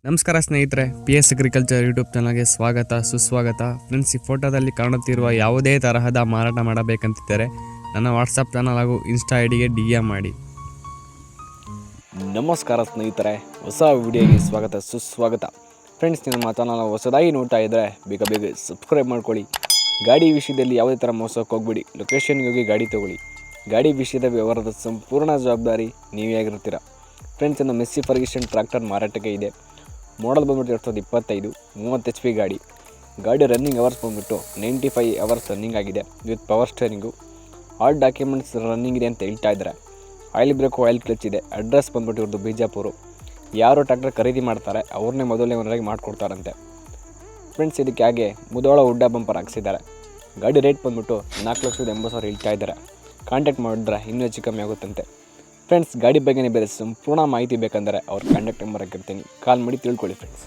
ನಮಸ್ಕಾರ ಸ್ನೇಹಿತರೆ, PS agriculture YouTube ಚಾನಲ್ಗೆ ಸ್ವಾಗತ ಸುಸ್ವಾಗತ. ಫ್ರೆಂಡ್ಸ್, ಈ ಫೋಟೋದಲ್ಲಿ ಕಾಣುತ್ತಿರುವ ಯಾವುದೇ ತರಹದ ಮಾರಾಟ ಮಾಡಬೇಕಂತಿದ್ದರೆ ನನ್ನ ವಾಟ್ಸಪ್ ಚಾನಲ್ ಹಾಗೂ ಇನ್ಸ್ಟಾ ಐಡಿಗೆ DM ಮಾಡಿ. ನಮಸ್ಕಾರ ಸ್ನೇಹಿತರೆ, ಹೊಸ ವಿಡಿಯೋಗೆ ಸ್ವಾಗತ ಸುಸ್ವಾಗತ. ಫ್ರೆಂಡ್ಸ್, ನಿಮ್ಮ ಚಾನಲ್ ಹೊಸದಾಗಿ ನೋಡ್ತಾ ಇದ್ದರೆ ಬೇಗ ಸಬ್ಸ್ಕ್ರೈಬ್ ಮಾಡ್ಕೊಳ್ಳಿ. ಗಾಡಿ ವಿಷಯದಲ್ಲಿ ಯಾವುದೇ ಥರ ಮೋಸಕ್ಕೆ ಹೋಗ್ಬಿಡಿ. ಲೊಕೇಶನ್ಗೆ ಹೋಗಿ ಗಾಡಿ ತೊಗೊಳ್ಳಿ. ಗಾಡಿ ವಿಷಯದ ವ್ಯವಹಾರದ ಸಂಪೂರ್ಣ ಜವಾಬ್ದಾರಿ ನೀವೇ ಆಗಿರ್ತೀರ. ಫ್ರೆಂಡ್ಸ್, ಇನ್ನು ಮೆಸ್ಸಿ ಫರ್ಗ್ಯೂಸನ್ ಟ್ರ್ಯಾಕ್ಟರ್ ಮಾರಾಟಕ್ಕೆ ಇದೆ. ಮಾಡಲ್ ಬಂದ್ಬಿಟ್ಟು 2025 30 HP ಗಾಡಿ ರನ್ನಿಂಗ್ ಅವರ್ಸ್ ಬಂದ್ಬಿಟ್ಟು 95 ಅವರ್ಸ್ ರನ್ನಿಂಗ್ ಆಗಿದೆ with power steering. All documents running ಇದೆ ಅಂತ ಹೇಳ್ತಾ ಇದ್ದಾರೆ. ಆಯಿಲ್ ಬ್ರೇಕು, ಆಯಿಲ್ ಕ್ಲಚ್ ಇದೆ. ಅಡ್ರೆಸ್ ಬಂದ್ಬಿಟ್ಟು ಇವ್ರದ್ದು ಬಿಜಾಪುರ. ಯಾರು ಟ್ರ್ಯಾಕ್ಟರ್ ಖರೀದಿ ಮಾಡ್ತಾರೆ ಅವ್ರನ್ನೇ ಮೊದಲನೇ ಓನರಾಗಿ ಮಾಡಿಕೊಡ್ತಾರಂತೆ. ಫ್ರೆಂಡ್ಸ್, ಇದಕ್ಕೆ ಹಾಗೆ ಮುದೋಳ ಉಡ್ಡ ಬಂಪರ್ ಹಾಕ್ಸಿದ್ದಾರೆ. ಗಾಡಿ ರೇಟ್ ಬಂದ್ಬಿಟ್ಟು 4,80,000 ಹೇಳ್ತಾ ಇದ್ದಾರೆ. ಕಾಂಟ್ಯಾಕ್ಟ್ ಮಾಡಿದ್ರೆ ಇನ್ನೂ ಹೆಚ್ಚು ಕಮ್ಮಿ ಆಗುತ್ತಂತೆ. ಫ್ರೆಂಡ್ಸ್, ಗಾಡಿ ಬಗ್ಗೆ ಬೇರೆ ಸಂಪೂರ್ಣ ಮಾಹಿತಿ ಬೇಕಂದರೆ ಅವ್ರ ಕಾಂಟ್ಯಾಕ್ಟ್ ನಂಬರ್ ಹಾಕಿರ್ತೀನಿ, ಕಾಲ್ ಮಾಡಿ ತಿಳ್ಕೊಳ್ಳಿ ಫ್ರೆಂಡ್ಸ್.